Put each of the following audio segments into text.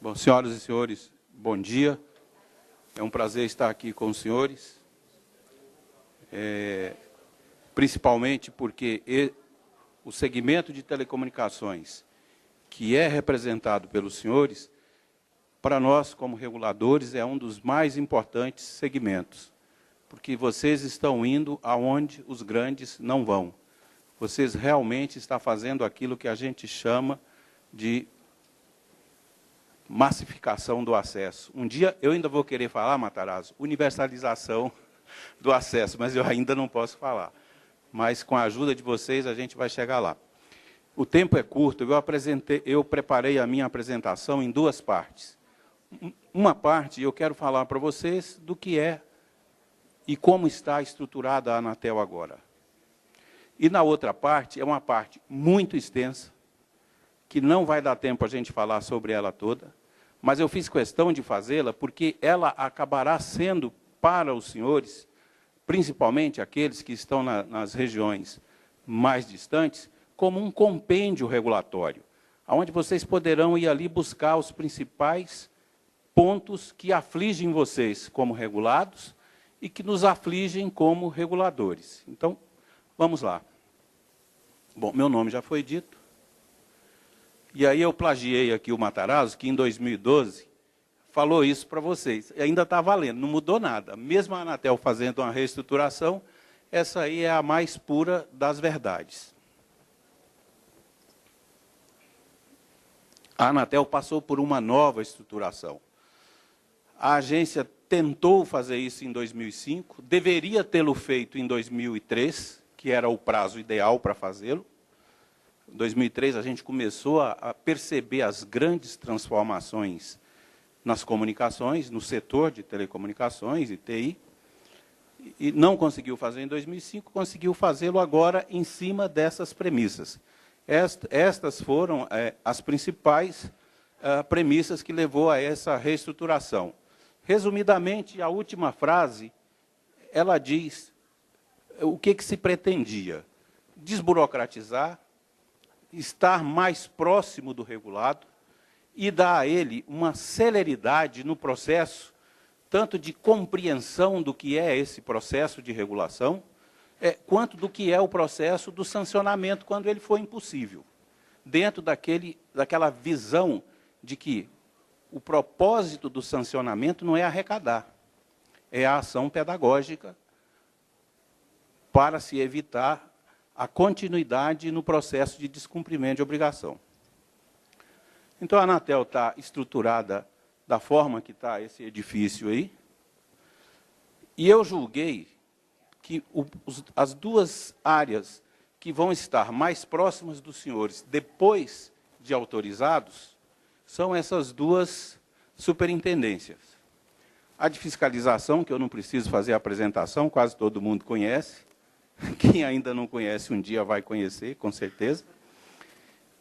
Bom, senhoras e senhores, bom dia. É um prazer estar aqui com os senhores, principalmente porque o segmento de telecomunicações, que é representado pelos senhores, para nós, como reguladores, é um dos mais importantes segmentos, porque vocês estão indo aonde os grandes não vão. Vocês realmente estão fazendo aquilo que a gente chama de massificação do acesso. Um dia eu ainda vou querer falar, Matarazzo, universalização do acesso, mas eu ainda não posso falar. Mas com a ajuda de vocês a gente vai chegar lá. O tempo é curto, eu preparei a minha apresentação em duas partes. Uma parte eu quero falar para vocês do que é e como está estruturada a Anatel agora. E na outra parte, é uma parte muito extensa, que não vai dar tempo a gente falar sobre ela toda, mas eu fiz questão de fazê-la porque ela acabará sendo para os senhores, principalmente aqueles que estão nas regiões mais distantes, como um compêndio regulatório, onde vocês poderão ir ali buscar os principais pontos que afligem vocês como regulados e que nos afligem como reguladores. Então, vamos lá. Bom, meu nome já foi dito. E aí eu plagiei aqui o Matarazzo, que em 2012 falou isso para vocês. E ainda está valendo, não mudou nada. Mesmo a Anatel fazendo uma reestruturação, essa aí é a mais pura das verdades. A Anatel passou por uma nova estruturação. A agência tentou fazer isso em 2005, deveria tê-lo feito em 2003, que era o prazo ideal para fazê-lo. Em 2003, a gente começou a perceber as grandes transformações nas comunicações, no setor de telecomunicações e TI, e não conseguiu fazer em 2005, conseguiu fazê-lo agora em cima dessas premissas. Estas foram as principais premissas que levou a essa reestruturação. Resumidamente, a última frase, ela diz o que se pretendia: desburocratizar, estar mais próximo do regulado e dar a ele uma celeridade no processo, tanto de compreensão do que é esse processo de regulação, quanto do que é o processo do sancionamento quando ele for impossível, dentro daquela visão de que o propósito do sancionamento não é arrecadar, é a ação pedagógica para se evitar a continuidade no processo de descumprimento de obrigação. Então, a Anatel está estruturada da forma que está esse edifício aí, e eu julguei que as duas áreas que vão estar mais próximas dos senhores, depois de autorizados, são essas duas superintendências. A de fiscalização, que eu não preciso fazer a apresentação, quase todo mundo conhece. Quem ainda não conhece, um dia vai conhecer, com certeza.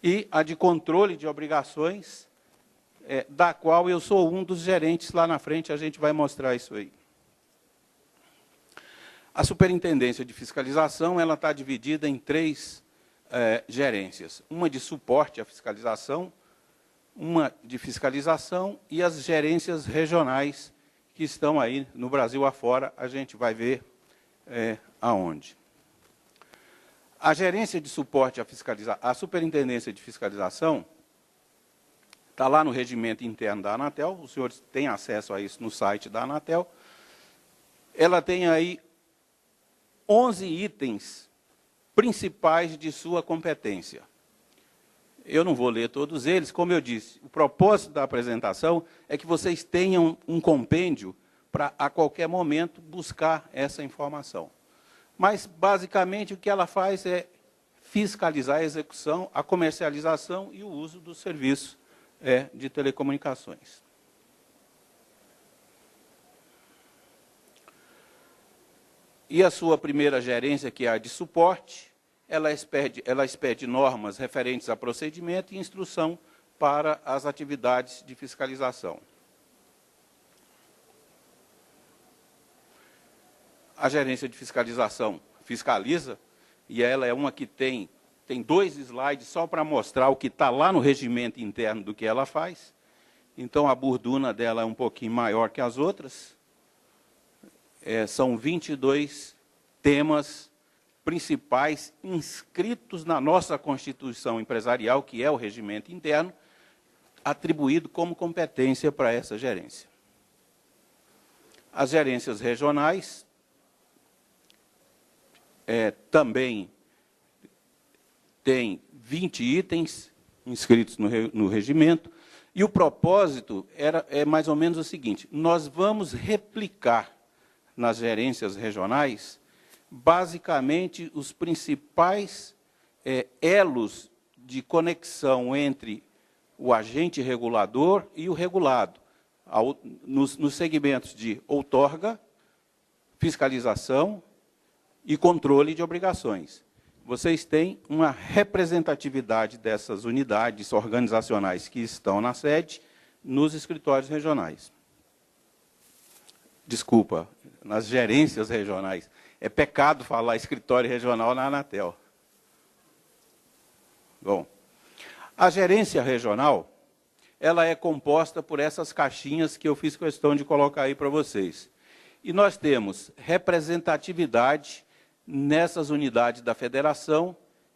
E a de controle de obrigações, da qual eu sou um dos gerentes lá na frente, a gente vai mostrar isso aí. A superintendência de fiscalização ela está dividida em três gerências. Uma de suporte à fiscalização, uma de fiscalização e as gerências regionais que estão aí no Brasil afora, a gente vai ver aonde. A gerência de suporte à fiscalização, a superintendência de fiscalização, está lá no regimento interno da Anatel, os senhores têm acesso a isso no site da Anatel. Ela tem aí 11 itens principais de sua competência. Eu não vou ler todos eles, como eu disse, o propósito da apresentação é que vocês tenham um compêndio para, a qualquer momento, buscar essa informação. Mas, basicamente, o que ela faz é fiscalizar a execução, a comercialização e o uso do serviço de telecomunicações. E a sua primeira gerência, que é a de suporte, ela expede normas referentes a procedimento e instrução para as atividades de fiscalização. A gerência de fiscalização fiscaliza, e ela é uma que tem 2 slides só para mostrar o que está lá no regimento interno do que ela faz. Então, a burduna dela é um pouquinho maior que as outras. São 22 temas principais inscritos na nossa Constituição Empresarial, que é o regimento interno, atribuído como competência para essa gerência. As gerências regionais também têm 20 itens inscritos no regimento, e o propósito é mais ou menos o seguinte: nós vamos replicar nas gerências regionais, basicamente, os principais elos de conexão entre o agente regulador e o regulado, nos segmentos de outorga, fiscalização e controle de obrigações. Vocês têm uma representatividade dessas unidades organizacionais que estão na sede, nos escritórios regionais. Desculpa, nas gerências regionais. É pecado falar escritório regional na Anatel. Bom, a gerência regional, ela é composta por essas caixinhas que eu fiz questão de colocar aí para vocês. E nós temos representatividade nessas unidades da federação,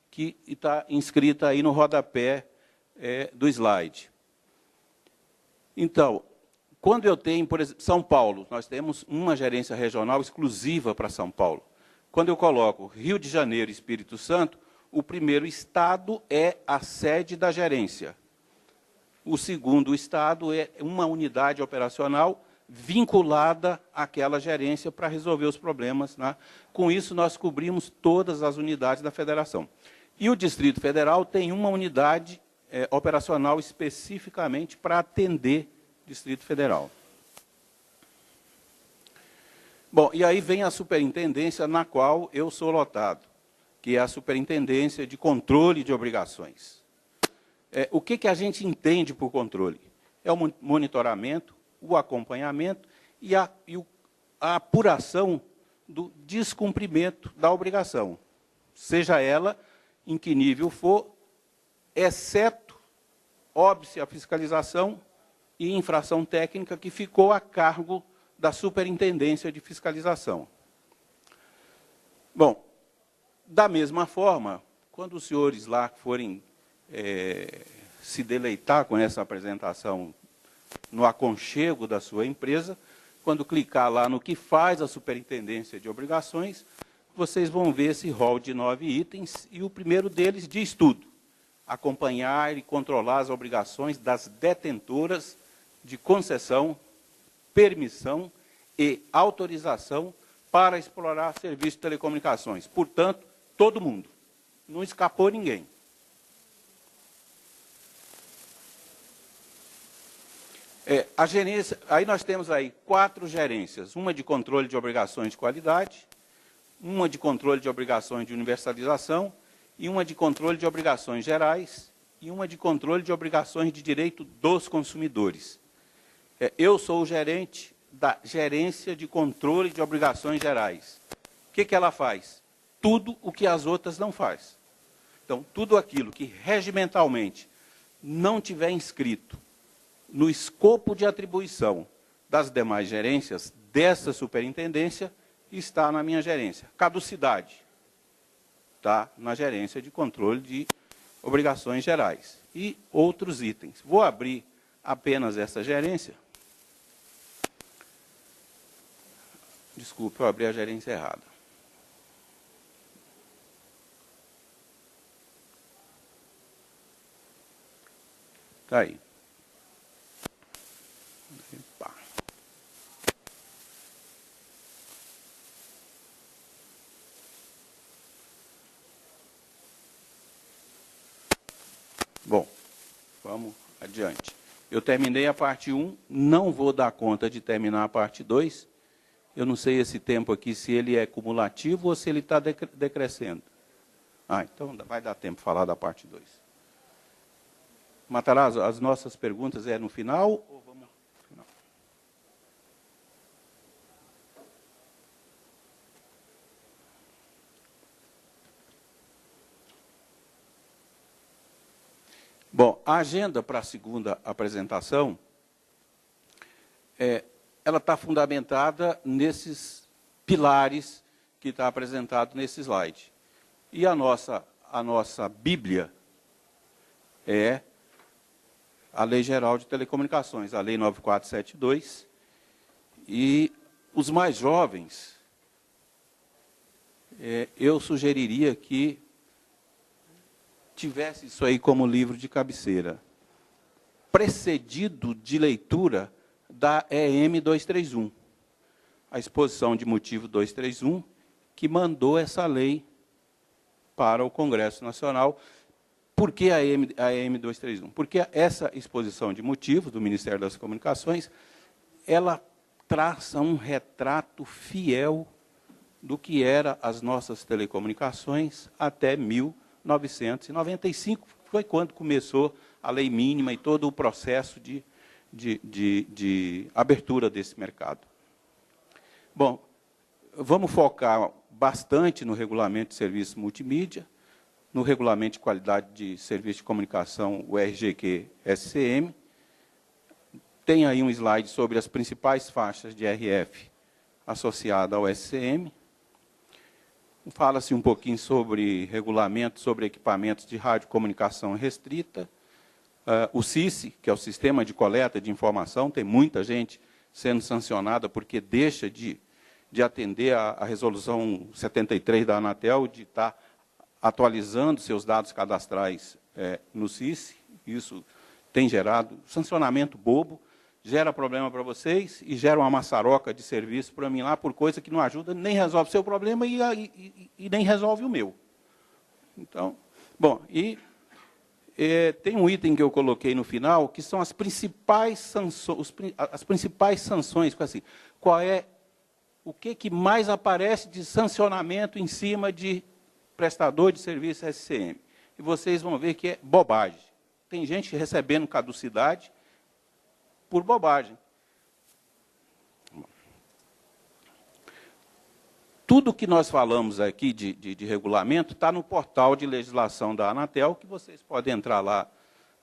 que está inscrita aí no rodapé do slide. Então, quando eu tenho, por exemplo, São Paulo, nós temos uma gerência regional exclusiva para São Paulo. Quando eu coloco Rio de Janeiro e Espírito Santo, o primeiro estado é a sede da gerência. O segundo estado é uma unidade operacional vinculada àquela gerência para resolver os problemas, né? Com isso, nós cobrimos todas as unidades da federação. E o Distrito Federal tem uma unidade operacional especificamente para atender o Distrito Federal. Bom, e aí vem a superintendência na qual eu sou lotado, que é a Superintendência de Controle de Obrigações. O que a gente entende por controle? É o monitoramento, o acompanhamento e a apuração do descumprimento da obrigação, seja ela em que nível for, exceto, óbice, a fiscalização e infração técnica que ficou a cargo da Superintendência de Fiscalização. Bom, da mesma forma, quando os senhores lá forem se deleitar com essa apresentação no aconchego da sua empresa, quando clicar lá no que faz a Superintendência de Obrigações, vocês vão ver esse rol de 9 itens, e o primeiro deles diz tudo: acompanhar e controlar as obrigações das detentoras de concessão, permissão e autorização para explorar serviços de telecomunicações. Portanto, todo mundo. Não escapou ninguém. A gerência, aí nós temos aí 4 gerências: uma de controle de obrigações de qualidade, uma de controle de obrigações de universalização, e uma de controle de obrigações gerais, e uma de controle de obrigações de direito dos consumidores. Eu sou o gerente da gerência de controle de obrigações gerais. O que ela faz? Tudo o que as outras não fazem. Então, tudo aquilo que regimentalmente não tiver inscrito no escopo de atribuição das demais gerências dessa superintendência, está na minha gerência. Caducidade está na gerência de controle de obrigações gerais. E outros itens. Vou abrir apenas essa gerência. Desculpe, eu abri a gerência errada. Está aí. Epa. Bom, vamos adiante. Eu terminei a parte 1, não vou dar conta de terminar a parte 2. Eu não sei esse tempo aqui, se ele é cumulativo ou se ele está decrescendo. Então vai dar tempo de falar da parte 2. Matarazzo, as nossas perguntas no final ou vamos no final? Bom, a agenda para a segunda apresentação ela está fundamentada nesses pilares que está apresentado nesse slide. E a nossa Bíblia é a Lei Geral de Telecomunicações, a Lei 9472, e os mais jovens, eu sugeriria que tivesse isso aí como livro de cabeceira, precedido de leitura da EM 231, a exposição de motivo 231, que mandou essa lei para o Congresso Nacional. Por que a EM 231? Porque essa exposição de motivos do Ministério das Comunicações, ela traça um retrato fiel do que eram as nossas telecomunicações até 1995, foi quando começou a lei mínima e todo o processo de abertura desse mercado. Bom, vamos focar bastante no regulamento de serviço multimídia, no regulamento de qualidade de serviço de comunicação, o RGQ-SCM. Tem aí um slide sobre as principais faixas de RF associadas ao SCM. Fala-se um pouquinho sobre regulamento sobre equipamentos de radiocomunicação restrita. O SISI, que é o Sistema de Coleta de Informação, tem muita gente sendo sancionada porque deixa de atender a resolução 73 da Anatel, de estar atualizando seus dados cadastrais no SISI. Isso tem gerado sancionamento bobo, gera problema para vocês e gera uma maçaroca de serviço para mim lá por coisa que não ajuda, nem resolve o seu problema e nem resolve o meu. Então, bom, tem um item que eu coloquei no final, que são as principais sanções, assim, o que mais aparece de sancionamento em cima de prestador de serviço SCM. E vocês vão ver que é bobagem. Tem gente recebendo caducidade por bobagem. Tudo que nós falamos aqui de regulamento está no portal de legislação da Anatel, que vocês podem entrar lá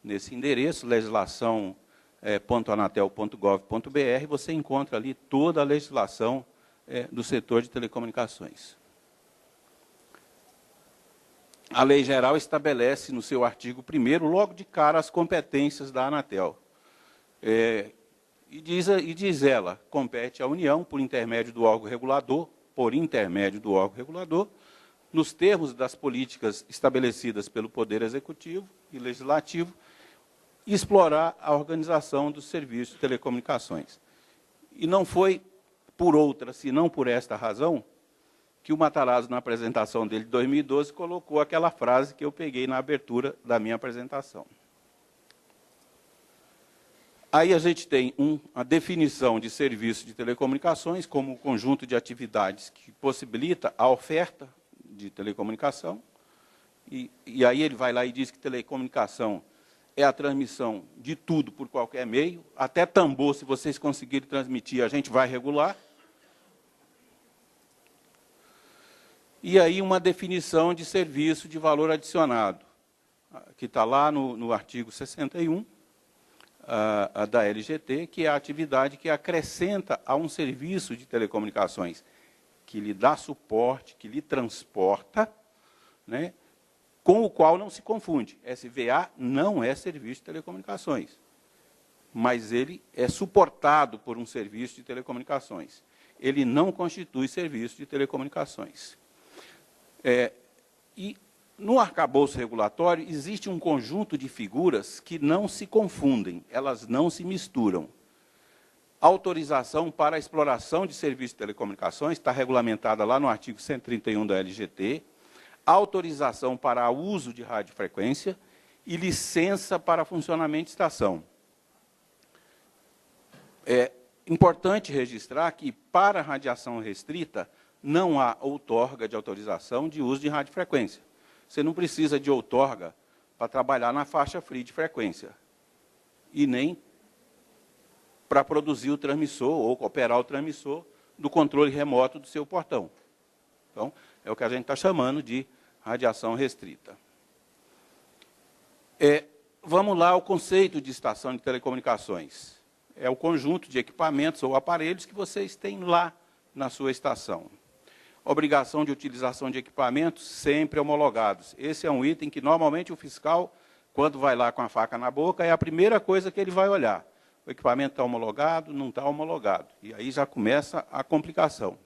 nesse endereço, legislação.anatel.gov.br, você encontra ali toda a legislação do setor de telecomunicações. A lei geral estabelece no seu artigo 1º, logo de cara, as competências da Anatel. E diz ela, compete à União, por intermédio do órgão regulador, nos termos das políticas estabelecidas pelo Poder Executivo e Legislativo, explorar a organização dos serviços de telecomunicações. E não foi por outra, senão por esta razão, que o Matarazzo, na apresentação dele de 2012, colocou aquela frase que eu peguei na abertura da minha apresentação. Aí a gente tem a definição de serviço de telecomunicações como um conjunto de atividades que possibilita a oferta de telecomunicação. E aí ele vai lá e diz que telecomunicação é a transmissão de tudo por qualquer meio, até tambor, se vocês conseguirem transmitir, a gente vai regular. E aí uma definição de serviço de valor adicionado, que está lá no artigo 61, da LGT, que é a atividade que acrescenta a um serviço de telecomunicações, que lhe dá suporte, que lhe transporta, né, com o qual não se confunde. SVA não é serviço de telecomunicações, mas ele é suportado por um serviço de telecomunicações. Ele não constitui serviço de telecomunicações. E no arcabouço regulatório existe um conjunto de figuras que não se confundem, elas não se misturam. Autorização para a exploração de serviços de telecomunicações está regulamentada lá no artigo 131 da LGT, autorização para uso de radiofrequência e licença para funcionamento de estação. É importante registrar que, para radiação restrita, não há outorga de autorização de uso de radiofrequência. Você não precisa de outorga para trabalhar na faixa free de frequência, e nem para produzir o transmissor ou operar o transmissor do controle remoto do seu portão. Então, é o que a gente está chamando de radiação restrita. Vamos lá ao conceito de estação de telecomunicações. é o conjunto de equipamentos ou aparelhos que vocês têm lá na sua estação. Obrigação de utilização de equipamentos sempre homologados. Esse é um item que, normalmente, o fiscal, quando vai lá com a faca na boca, é a primeira coisa que ele vai olhar. O equipamento está homologado, não está homologado. E aí já começa a complicação.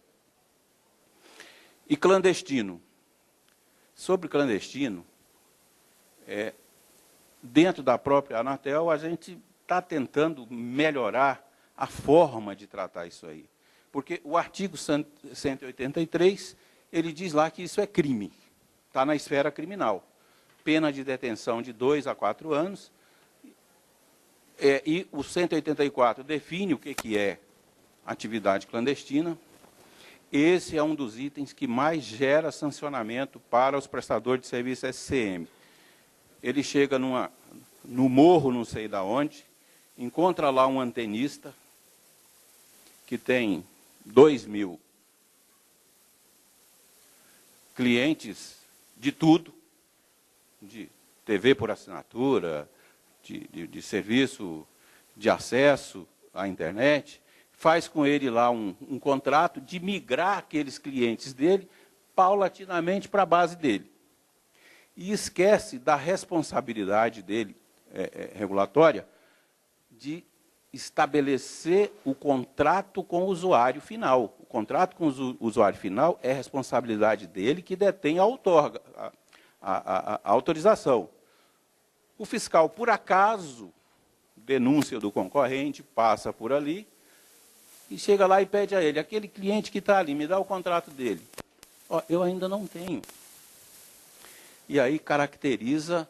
E clandestino. Sobre clandestino, dentro da própria Anatel, a gente está tentando melhorar a forma de tratar isso aí. Porque o artigo 183, ele diz lá que isso é crime, está na esfera criminal. Pena de detenção de 2 a 4 anos, e o 184 define o que é atividade clandestina. Esse é um dos itens que mais gera sancionamento para os prestadores de serviço SCM. Ele chega no morro, não sei de onde, encontra lá um antenista que tem 2.000 clientes de tudo, de TV por assinatura, de serviço de acesso à internet, faz com ele lá um contrato de migrar aqueles clientes dele paulatinamente para a base dele. E esquece da responsabilidade dele, regulatória, de estabelecer o contrato com o usuário final. O contrato com o usuário final é responsabilidade dele, que detém a autorização. O fiscal, por acaso, denúncia do concorrente, passa por ali, e chega lá e pede a ele, aquele cliente que está ali, me dá o contrato dele. Ó, eu ainda não tenho. E aí caracteriza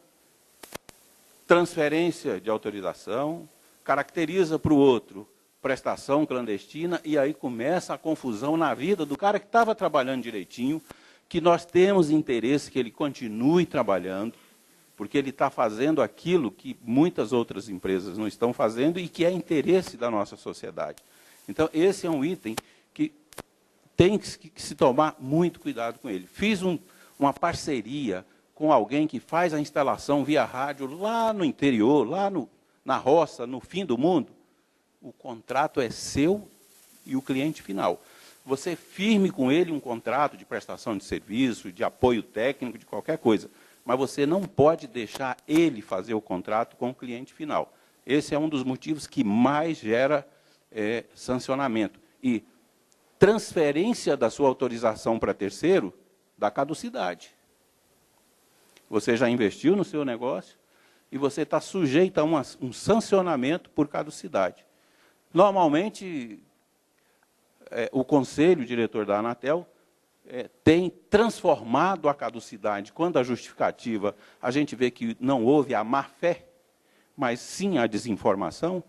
transferência de autorização, caracteriza para o outro prestação clandestina, e aí começa a confusão na vida do cara que estava trabalhando direitinho, que nós temos interesse que ele continue trabalhando, porque ele está fazendo aquilo que muitas outras empresas não estão fazendo e que é interesse da nossa sociedade. Então, esse é um item que tem que se tomar muito cuidado com ele. Fiz uma parceria com alguém que faz a instalação via rádio lá no interior, lá na roça, no fim do mundo. O contrato é seu e o cliente final. Você firme com ele um contrato de prestação de serviço, de apoio técnico, de qualquer coisa, mas você não pode deixar ele fazer o contrato com o cliente final. Esse é um dos motivos que mais gera sancionamento. E transferência da sua autorização para terceiro, da caducidade. Você já investiu no seu negócio e você está sujeito a um sancionamento por caducidade. Normalmente, o conselho diretor da Anatel tem transformado a caducidade, quando a justificativa, a gente vê que não houve a má-fé, mas sim a desinformação.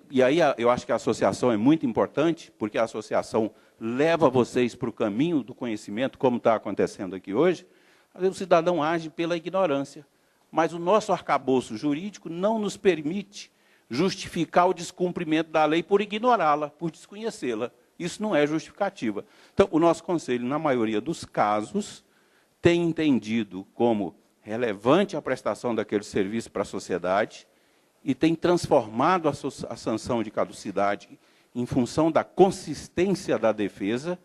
E aí eu acho que a associação é muito importante, porque a associação leva vocês para o caminho do conhecimento, como está acontecendo aqui hoje. Às vezes o cidadão age pela ignorância, mas o nosso arcabouço jurídico não nos permite justificar o descumprimento da lei por ignorá-la, por desconhecê-la. Isso não é justificativa. Então, o nosso conselho, na maioria dos casos, tem entendido como relevante a prestação daquele serviço para a sociedade e tem transformado a sanção de caducidade, em função da consistência da defesa,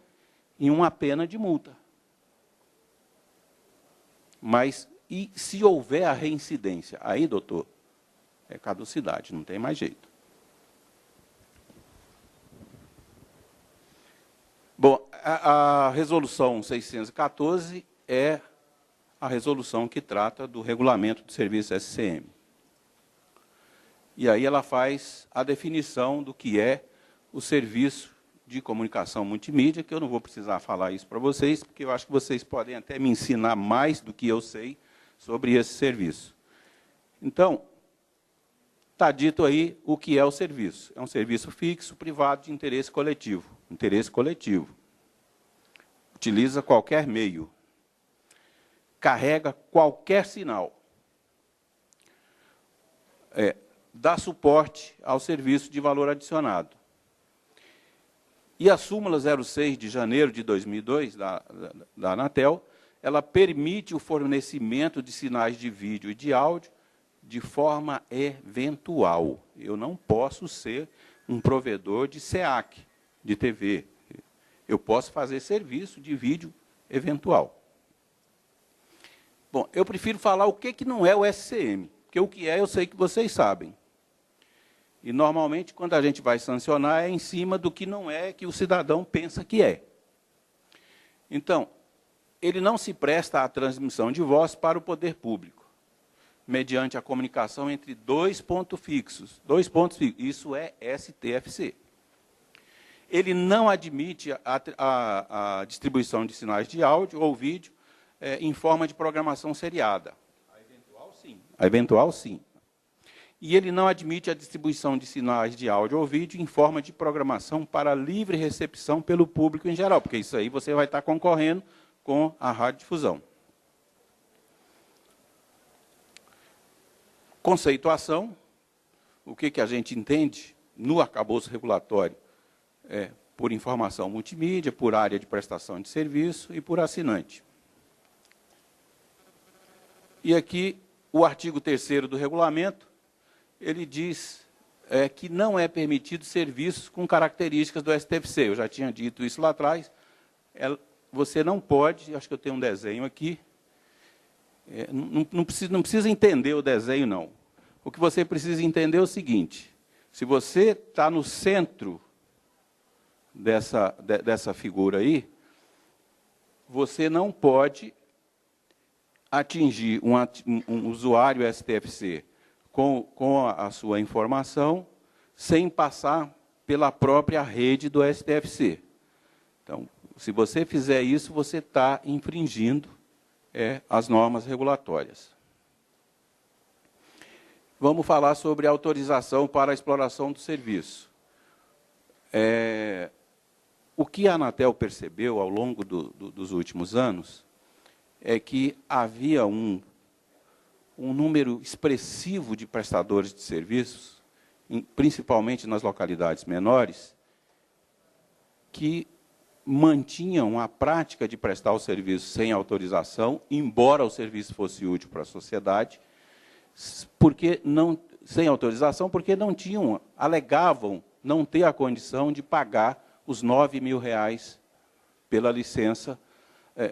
em uma pena de multa. Mas, e se houver a reincidência? Aí, doutor, é caducidade, não tem mais jeito. Bom, a resolução 614 é a resolução que trata do regulamento de serviço SCM. E aí ela faz a definição do que é o serviço de comunicação multimídia, que eu não vou precisar falar isso para vocês, porque eu acho que vocês podem até me ensinar mais do que eu sei sobre esse serviço. Então, está dito aí o que é o serviço. É um serviço fixo, privado, de interesse coletivo. Interesse coletivo. Utiliza qualquer meio. Carrega qualquer sinal. Dá suporte ao serviço de valor adicionado. E a súmula 06 de janeiro de 2002, da Anatel, ela permite o fornecimento de sinais de vídeo e de áudio de forma eventual. Eu não posso ser um provedor de SEAC, de TV. Eu posso fazer serviço de vídeo eventual. Bom, eu prefiro falar o que não é o SCM, porque o que é eu sei que vocês sabem. E, normalmente, quando a gente vai sancionar, é em cima do que não é que o cidadão pensa que é. Então, ele não se presta à transmissão de voz para o poder público, mediante a comunicação entre dois pontos fixos. Isso é STFC. Ele não admite a distribuição de sinais de áudio ou vídeo em forma de programação seriada. A eventual, sim. A eventual, sim. E ele não admite a distribuição de sinais de áudio ou vídeo em forma de programação para livre recepção pelo público em geral, porque isso aí você vai estar concorrendo com a radiodifusão. Conceituação, o que a gente entende no arcabouço regulatório por informação multimídia, por área de prestação de serviço e por assinante. E aqui, o artigo 3º do regulamento, ele diz que não é permitido serviços com características do STFC. Eu já tinha dito isso lá atrás. Você não pode, acho que eu tenho um desenho aqui, não precisa entender o desenho, não. O que você precisa entender é o seguinte: se você está no centro dessa figura aí, você não pode atingir um usuário STFC com a sua informação sem passar pela própria rede do STFC. Então, se você fizer isso, você está infringindo as normas regulatórias. Vamos falar sobre autorização para a exploração do serviço. O que a Anatel percebeu ao longo dos últimos anos é que havia um número expressivo de prestadores de serviços, principalmente nas localidades menores, que mantinham a prática de prestar o serviço sem autorização, embora o serviço fosse útil para a sociedade, sem autorização, porque não tinham, alegavam não ter a condição de pagar os R$9.000 pela licença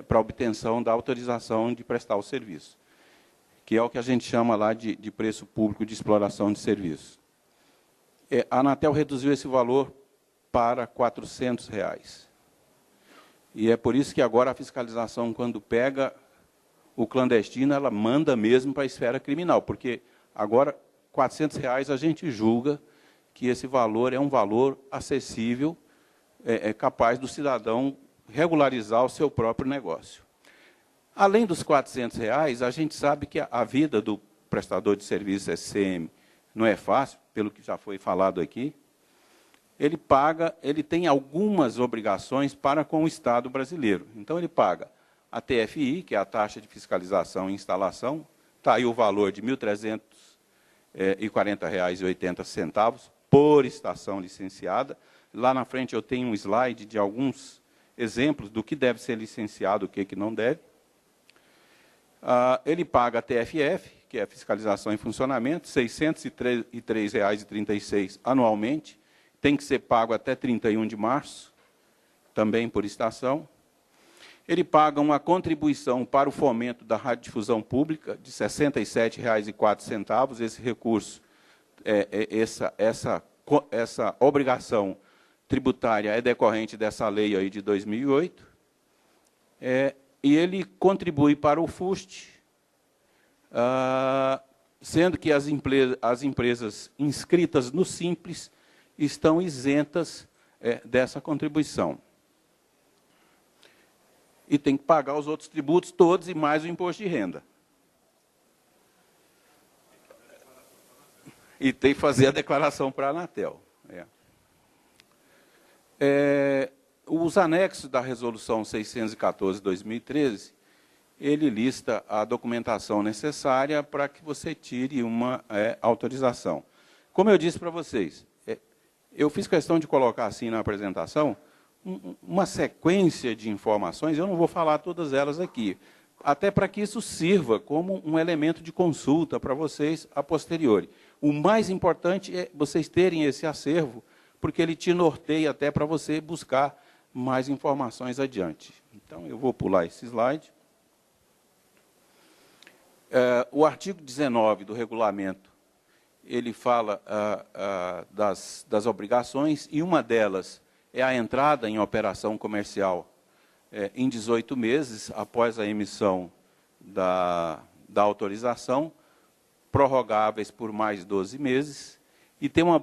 para obtenção da autorização de prestar o serviço, que é o que a gente chama lá de preço público de exploração de serviço. A Anatel reduziu esse valor para R$400. E é por isso que agora a fiscalização, quando pega o clandestino, ela manda mesmo para a esfera criminal, porque agora R$400 a gente julga que esse valor é um valor acessível, capaz do cidadão regularizar o seu próprio negócio. Além dos R$400, a gente sabe que a vida do prestador de serviço SCM não é fácil, pelo que já foi falado aqui. Ele tem algumas obrigações para com o Estado brasileiro. Então, ele paga a TFI, que é a taxa de fiscalização e instalação, está aí o valor de R$ 1.340,80 por estação licenciada. Lá na frente eu tenho um slide de alguns exemplos do que deve ser licenciado, o que não deve. Ele paga a TFF, que é a fiscalização em funcionamento, R$ 603,36 anualmente, tem que ser pago até 31 de março, também por estação. Ele paga uma contribuição para o fomento da radiodifusão pública de R$ 67,04. Esse recurso, essa obrigação tributária é decorrente dessa lei aí de 2008. E ele contribui para o FUST, sendo que as empresas inscritas no Simples estão isentas dessa contribuição. E tem que pagar os outros tributos todos e mais o imposto de renda. E tem que fazer a declaração para a Anatel. Os anexos da Resolução 614 de 2013, ele lista a documentação necessária para que você tire uma autorização. Como eu disse para vocês, eu fiz questão de colocar assim na apresentação uma sequência de informações, eu não vou falar todas elas aqui, até para que isso sirva como um elemento de consulta para vocês a posteriori. O mais importante é vocês terem esse acervo, porque ele te norteia até para você buscar mais informações adiante. Então, eu vou pular esse slide. O artigo 19 do regulamento, ele fala das obrigações, e uma delas é a entrada em operação comercial em 18 meses após a emissão da autorização, prorrogáveis por mais 12 meses, e tem uma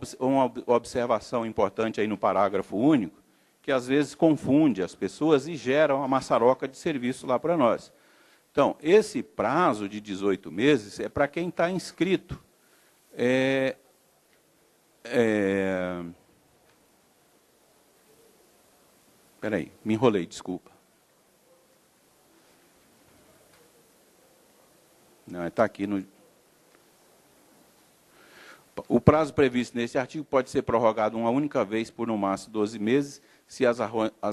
observação importante aí no parágrafo único, que às vezes confunde as pessoas e gera uma maçaroca de serviço lá para nós. Então, esse prazo de 18 meses é para quem está inscrito. Espera aí, me enrolei, desculpa. Não, está aqui no... O prazo previsto nesse artigo pode ser prorrogado uma única vez por, no máximo, 12 meses, se as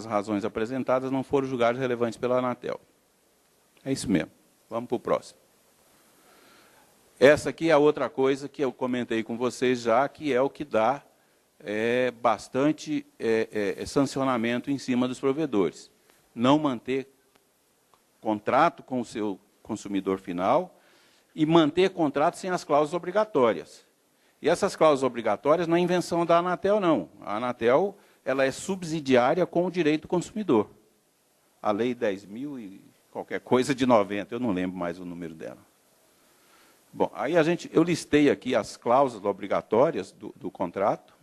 razões apresentadas não forem julgadas relevantes pela Anatel. É isso mesmo. Vamos para o próximo. Essa aqui é a outra coisa que eu comentei com vocês já, que é o que dá bastante sancionamento em cima dos provedores. Não manter contrato com o seu consumidor final e manter contrato sem as cláusulas obrigatórias. E essas cláusulas obrigatórias não é invenção da Anatel, não. A Anatel ela é subsidiária com o direito do consumidor. A Lei 10.000 e qualquer coisa de 90, eu não lembro mais o número dela. Bom, aí eu listei aqui as cláusulas obrigatórias do contrato.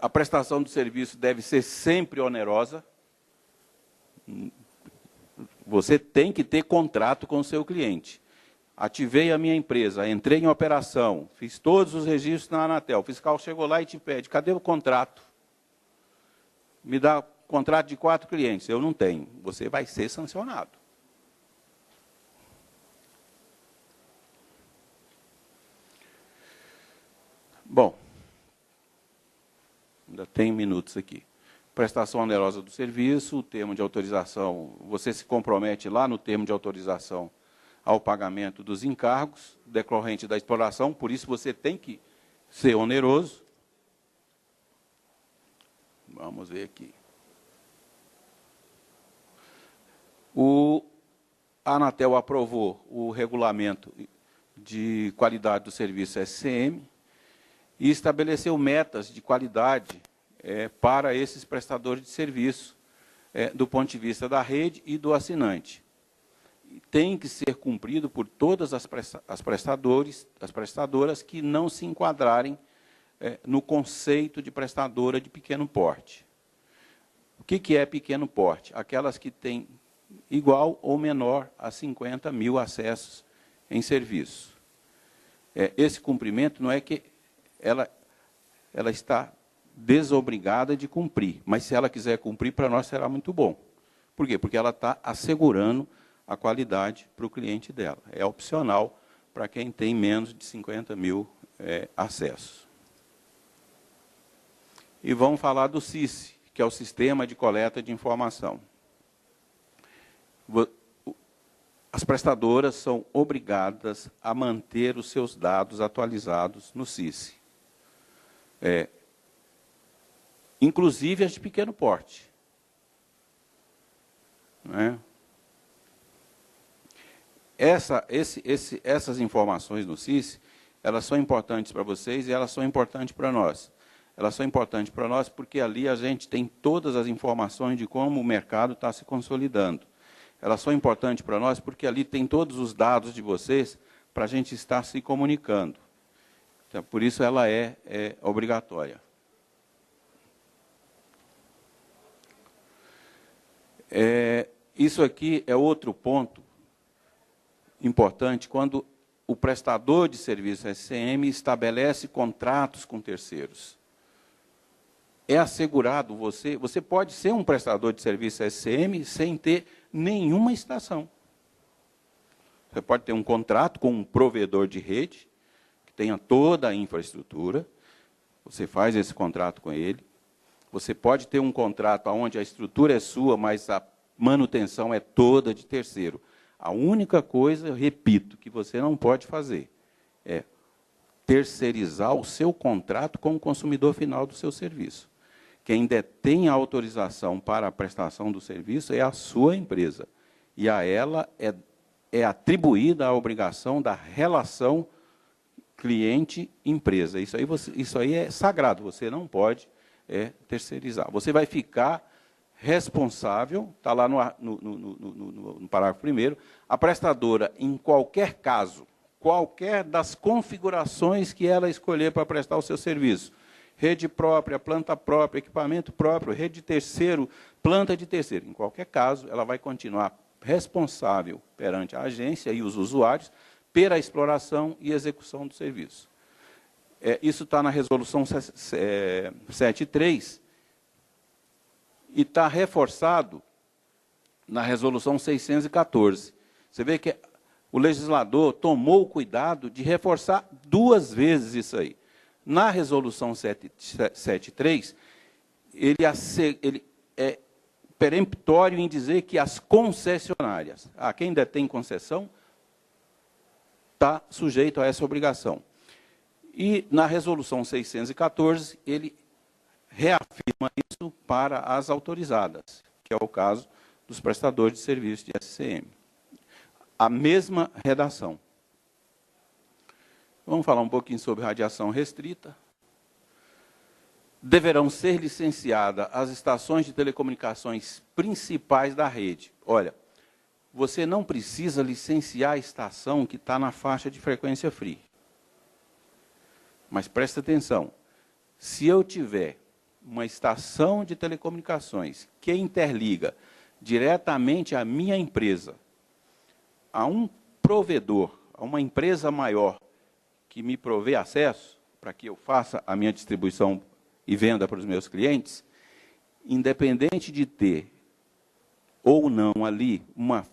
A prestação do serviço deve ser sempre onerosa. Você tem que ter contrato com o seu cliente. Ativei a minha empresa, entrei em operação, fiz todos os registros na Anatel. O fiscal chegou lá e te pede, cadê o contrato? Me dá contrato de 4 clientes. Eu não tenho. Você vai ser sancionado. Bom, ainda tem minutos aqui. Prestação onerosa do serviço, o termo de autorização, você se compromete lá no termo de autorização ao pagamento dos encargos decorrente da exploração, por isso você tem que ser oneroso. Vamos ver aqui. A Anatel aprovou o regulamento de qualidade do serviço SCM e estabeleceu metas de qualidade para esses prestadores de serviço, do ponto de vista da rede e do assinante. Tem que ser cumprido por todas as prestadoras que não se enquadrarem no conceito de prestadora de pequeno porte. O que é pequeno porte? Aquelas que têm igual ou menor a 50 mil acessos em serviço. Esse cumprimento não é que ela está desobrigada de cumprir, mas se ela quiser cumprir, para nós será muito bom. Por quê? Porque ela está assegurando a qualidade para o cliente dela. É opcional para quem tem menos de 50 mil acessos. E vamos falar do SIS, que é o Sistema de Coleta de Informação. As prestadoras são obrigadas a manter os seus dados atualizados no SIS. Inclusive as de pequeno porte. Não é? Essas informações no SIS, elas são importantes para vocês e elas são importantes para nós. Elas são importantes para nós porque ali a gente tem todas as informações de como o mercado está se consolidando. Elas são importantes para nós porque ali tem todos os dados de vocês para a gente estar se comunicando. Então, por isso ela é obrigatória. Isso aqui é outro ponto importante, quando o prestador de serviço SCM estabelece contratos com terceiros. É assegurado você pode ser um prestador de serviço SCM sem ter nenhuma estação. Você pode ter um contrato com um provedor de rede, que tenha toda a infraestrutura, você faz esse contrato com ele. Você pode ter um contrato onde a estrutura é sua, mas manutenção é toda de terceiro. A única coisa, repito, que você não pode fazer é terceirizar o seu contrato com o consumidor final do seu serviço. Quem detém a autorização para a prestação do serviço é a sua empresa. E a ela é atribuída a obrigação da relação cliente-empresa. Isso aí é sagrado, você não pode terceirizar. Você vai ficar responsável, está lá no parágrafo 1º, a prestadora, em qualquer caso, qualquer das configurações que ela escolher para prestar o seu serviço, rede própria, planta própria, equipamento próprio, rede de terceiro, planta de terceiro, em qualquer caso, ela vai continuar responsável perante a agência e os usuários pela exploração e execução do serviço. Isso está na resolução 73 e está reforçado na resolução 614. Você vê que o legislador tomou o cuidado de reforçar 2 vezes isso aí. Na resolução 73, ele é peremptório em dizer que as concessionárias, quem detém concessão, está sujeito a essa obrigação. E, na resolução 614, ele reafirma isso para as autorizadas, que é o caso dos prestadores de serviço de SCM. A mesma redação. Vamos falar um pouquinho sobre radiação restrita. Deverão ser licenciadas as estações de telecomunicações principais da rede. Olha, você não precisa licenciar a estação que está na faixa de frequência free. Mas presta atenção, se eu tiver uma estação de telecomunicações que interliga diretamente a minha empresa a um provedor, a uma empresa maior que me provê acesso para que eu faça a minha distribuição e venda para os meus clientes, independente de ter ou não ali uma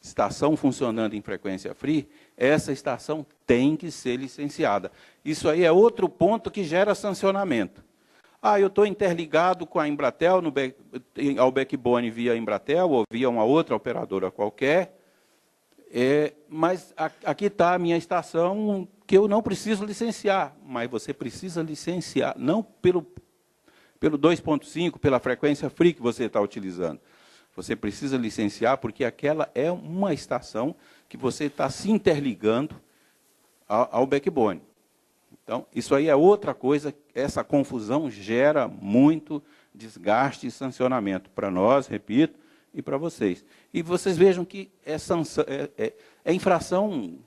estação funcionando em frequência free, essa estação tem que ser licenciada. Isso aí é outro ponto que gera sancionamento. Eu estou interligado com a Embratel, ao backbone via Embratel ou via uma outra operadora qualquer, mas aqui está a minha estação que eu não preciso licenciar, mas você precisa licenciar, não pelo 2.5, pela frequência free que você está utilizando. Você precisa licenciar porque aquela é uma estação que você está se interligando ao backbone. Então, isso aí é outra coisa, essa confusão gera muito desgaste e sancionamento para nós, repito, e para vocês. E vocês vejam que é infração,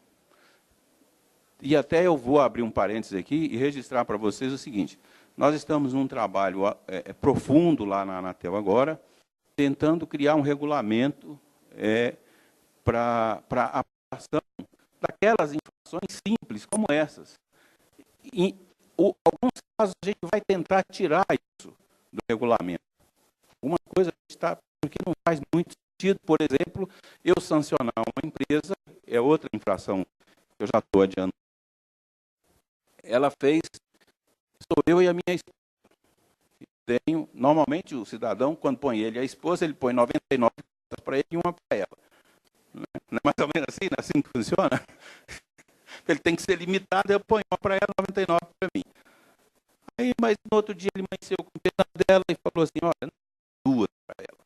e até eu vou abrir um parênteses aqui e registrar para vocês o seguinte, nós estamos num trabalho profundo lá na Anatel agora, tentando criar um regulamento para a aplicação daquelas infrações simples como essas. Em alguns casos, a gente vai tentar tirar isso do regulamento. Uma coisa está, porque não faz muito sentido, por exemplo, eu sancionar uma empresa, é outra infração que eu já estou adiando. Ela fez, sou eu e a minha esposa. Normalmente, o cidadão, quando põe ele e a esposa, ele põe 99 para ele e uma para ela. Não é mais ou menos assim que funciona? Ele tem que ser limitado, eu ponho uma para ela, 99 para mim. Aí, mas no outro dia ele amanheceu com pena dela e falou assim, olha, 2 para ela.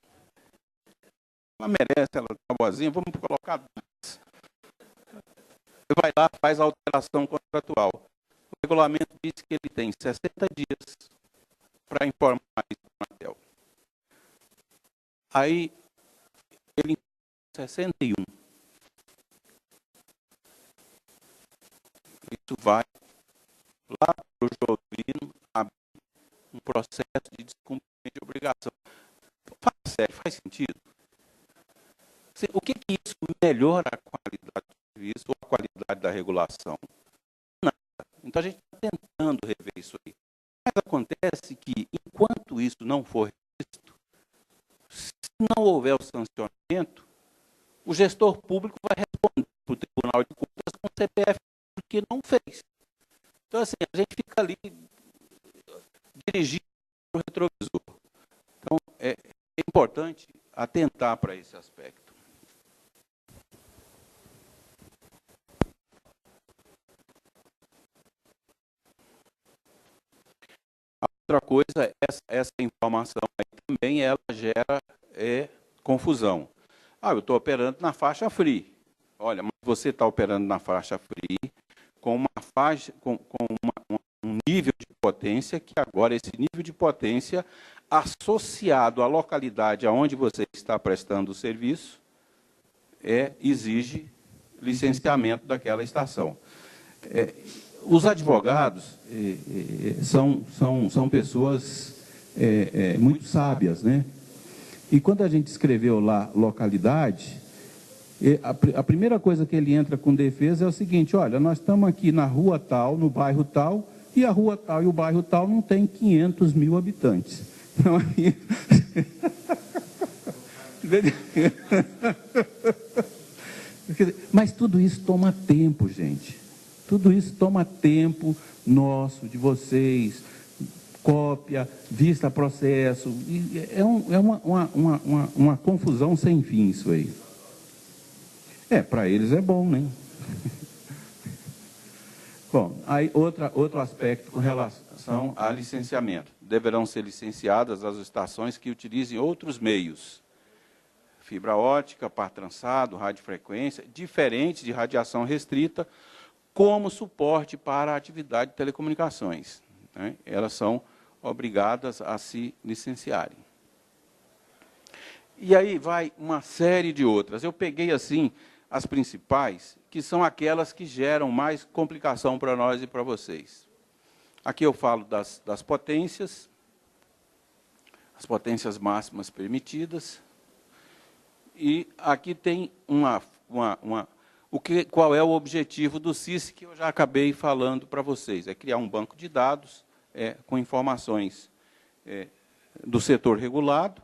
Ela merece, ela está boazinha, vamos colocar 2. Você vai lá, faz a alteração contratual. O regulamento diz que ele tem 60 dias para informar isso para a Anatel. Aí, ele em 61. Isso vai lá para o Jovino abrir um processo de descumprimento de obrigação. Fala sério, faz sentido? O que isso melhora a qualidade do serviço ou a qualidade da regulação? Nada. Então, a gente está tentando rever isso aí. Mas acontece que, enquanto isso não for revisto, se não houver o sancionamento, o gestor público vai responder para o Tribunal de Contas com o CPF porque não fez. Então, assim, a gente fica ali dirigindo o retrovisor. Então, é importante a atentar para esse aspecto. A outra coisa, essa informação aí também ela gera confusão. Eu estou operando na faixa free. Olha, mas você está operando na faixa free com um nível de potência que agora esse nível de potência associado à localidade aonde você está prestando o serviço exige licenciamento daquela estação. Os advogados são pessoas muito sábias, né? E quando a gente escreveu lá localidade, a primeira coisa que ele entra com defesa é o seguinte: olha, nós estamos aqui na rua tal, no bairro tal, e a rua tal e o bairro tal não tem 500 mil habitantes. Então, aí... Mas tudo isso toma tempo, gente. Tudo isso toma tempo nosso, de vocês, cópia, vista processo. É uma confusão sem fim isso aí. Para eles é bom, né? Bom, aí outro aspecto com relação a licenciamento. Deverão ser licenciadas as estações que utilizem outros meios. Fibra ótica, par trançado, radiofrequência, diferente de radiação restrita, como suporte para a atividade de telecomunicações, né? Elas são obrigadas a se licenciarem. E aí vai uma série de outras. Eu peguei, assim, as principais, que são aquelas que geram mais complicação para nós e para vocês. Aqui eu falo das potências, as potências máximas permitidas, e aqui tem qual é o objetivo do CIS, que eu já acabei falando para vocês. É criar um banco de dados com informações do setor regulado,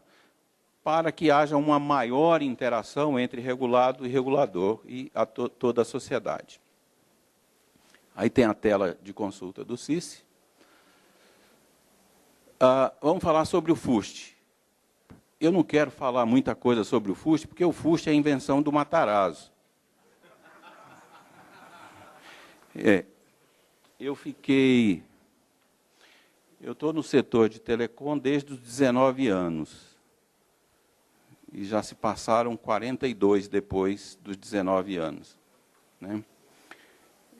para que haja uma maior interação entre regulado e regulador e toda a sociedade. Aí tem a tela de consulta do CIS. Vamos falar sobre o FUST. Eu não quero falar muita coisa sobre o FUST, porque o FUST é a invenção do Matarazzo. Eu estou no setor de telecom desde os 19 anos. E já se passaram 42 depois dos 19 anos. Né?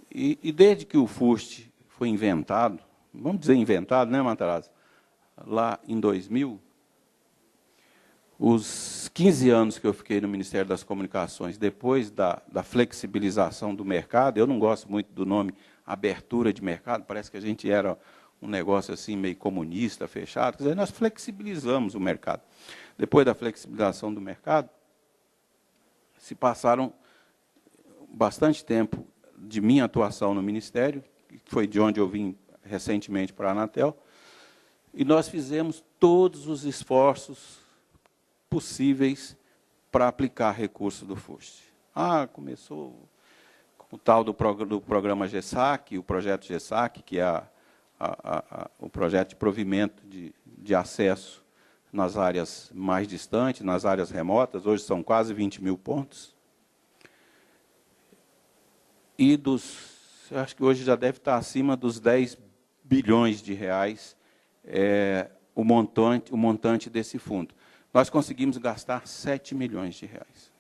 E desde que o FUST foi inventado, vamos dizer inventado, né, Matarazzo? Lá em 2000, os 15 anos que eu fiquei no Ministério das Comunicações, depois da flexibilização do mercado, eu não gosto muito do nome abertura de mercado, parece que a gente era um negócio assim meio comunista, fechado, quer dizer, nós flexibilizamos o mercado. Depois da flexibilização do mercado, se passaram bastante tempo de minha atuação no Ministério, que foi de onde eu vim recentemente para a Anatel, e nós fizemos todos os esforços possíveis para aplicar recursos do FUST. Começou com o tal do programa GESAC, o projeto GESAC, que é o projeto de provimento de acesso nas áreas mais distantes, nas áreas remotas. Hoje são quase 20 mil pontos. E eu acho que hoje já deve estar acima dos 10 bilhões de reais o montante desse fundo. Nós conseguimos gastar 7 milhões de reais.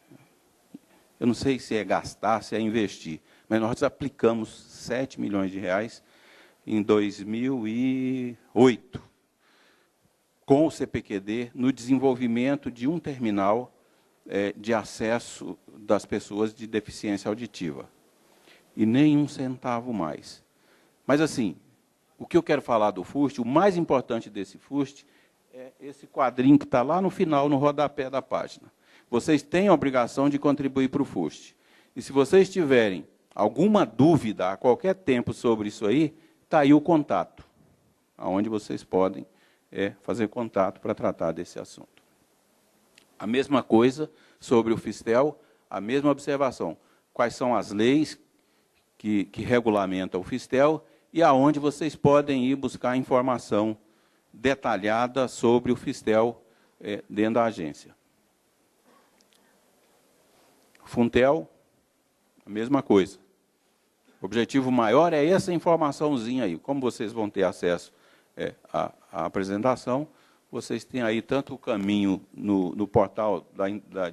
Eu não sei se é gastar, se é investir, mas nós aplicamos 7 milhões de reais em 2008, com o CPQD, no desenvolvimento de um terminal de acesso das pessoas de deficiência auditiva. E nem um centavo mais. Mas, assim, o que eu quero falar do FUST, o mais importante desse FUST, é esse quadrinho que está lá no final, no rodapé da página. Vocês têm a obrigação de contribuir para o FUST. E se vocês tiverem alguma dúvida a qualquer tempo sobre isso aí, está aí o contato, onde vocês podem fazer contato para tratar desse assunto. A mesma coisa sobre o Fistel, a mesma observação. Quais são as leis que regulamentam o Fistel e aonde vocês podem ir buscar informação detalhada sobre o Fistel dentro da agência. Funtel, a mesma coisa. O objetivo maior é essa informaçãozinha aí. Como vocês vão ter acesso à apresentação, vocês têm aí tanto o caminho no portal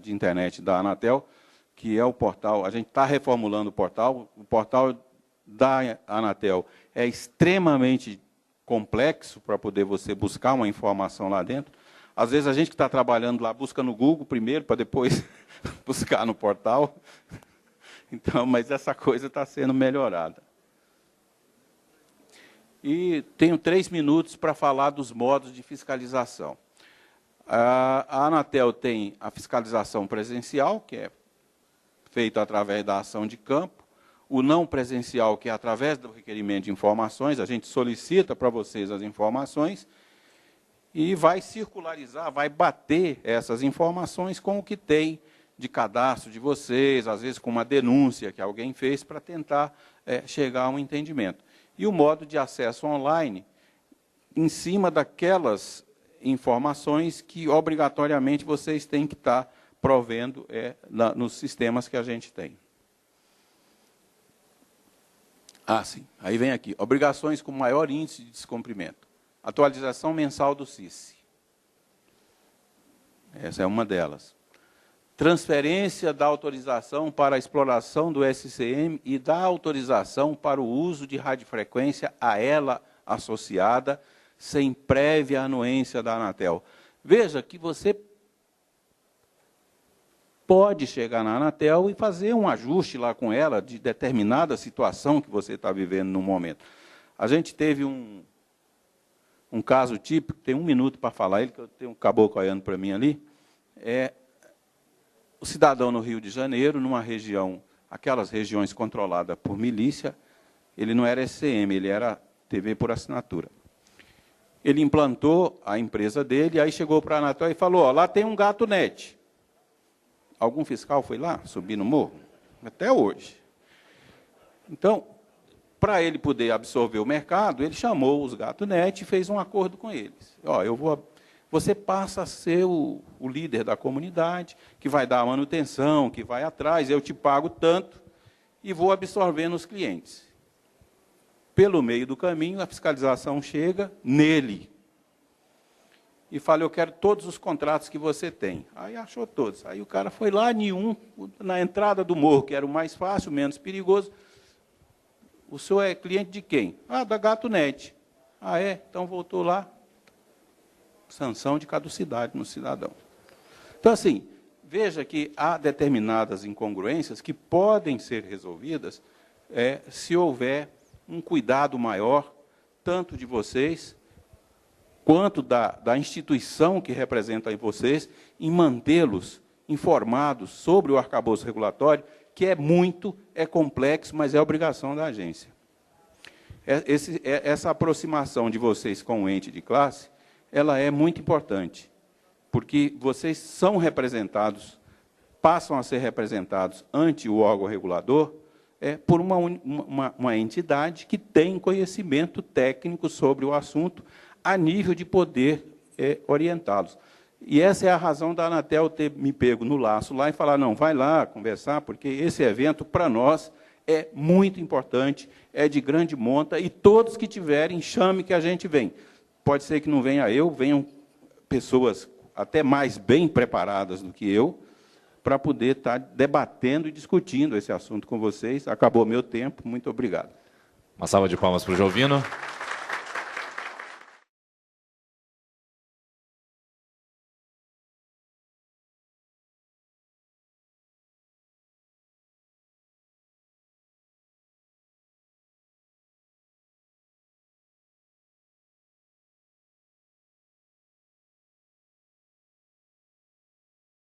de internet da Anatel, que é o portal, a gente está reformulando o portal da Anatel é extremamente complexo para poder você buscar uma informação lá dentro. Às vezes a gente que está trabalhando lá busca no Google primeiro, para depois buscar no portal. Então, mas essa coisa está sendo melhorada. E tenho 3 minutos para falar dos modos de fiscalização. A Anatel tem a fiscalização presencial, que é feita através da ação de campo, o não presencial, que é através do requerimento de informações, a gente solicita para vocês as informações, e vai circularizar, vai bater essas informações com o que tem de cadastro de vocês, às vezes com uma denúncia que alguém fez para tentar chegar a um entendimento. E o modo de acesso online, em cima daquelas informações que, obrigatoriamente, vocês têm que estar provendo nos sistemas que a gente tem. Sim. Aí vem aqui. Obrigações com maior índice de descumprimento. Atualização mensal do CIS. Essa é uma delas. Transferência da autorização para a exploração do SCM e da autorização para o uso de radiofrequência a ela associada, sem prévia anuência da Anatel. Veja que você pode chegar na Anatel e fazer um ajuste lá com ela de determinada situação que você está vivendo no momento. A gente teve um caso típico, tem 1 minuto para falar ele, que eu tenho um caboclo olhando para mim ali, o cidadão no Rio de Janeiro, numa região, aquelas regiões controladas por milícia, ele não era SCM, ele era TV por assinatura. Ele implantou a empresa dele, aí chegou para a Anatel e falou, lá tem um gato net. Algum fiscal foi lá, subir no morro? Até hoje. Então, para ele poder absorver o mercado, ele chamou os gato net e fez um acordo com eles. Você passa a ser o líder da comunidade, que vai dar a manutenção, que vai atrás, eu te pago tanto e vou absorvendo os clientes. Pelo meio do caminho, a fiscalização chega nele e fala, eu quero todos os contratos que você tem. Aí achou todos. Aí o cara foi lá, na entrada do morro, que era o mais fácil, menos perigoso. O senhor é cliente de quem? Da Gato Net. Então voltou lá, sanção de caducidade no cidadão. Então, assim, veja que há determinadas incongruências que podem ser resolvidas se houver um cuidado maior, tanto de vocês, quanto da instituição que representa em vocês, em mantê-los informados sobre o arcabouço regulatório, que é complexo, mas é obrigação da agência. Essa aproximação de vocês com o ente de classe, ela é muito importante, porque vocês são representados, passam a ser representados ante o órgão regulador por uma entidade que tem conhecimento técnico sobre o assunto, a nível de poder orientá-los. E essa é a razão da Anatel ter me pego no laço lá e falar, não, vai lá conversar, porque esse evento, para nós, é muito importante, é de grande monta, e todos que tiverem, chame que a gente vem. Pode ser que não venha eu, venham pessoas até mais bem preparadas do que eu, para poder estar debatendo e discutindo esse assunto com vocês. Acabou meu tempo, muito obrigado. Uma salva de palmas para o Jovino.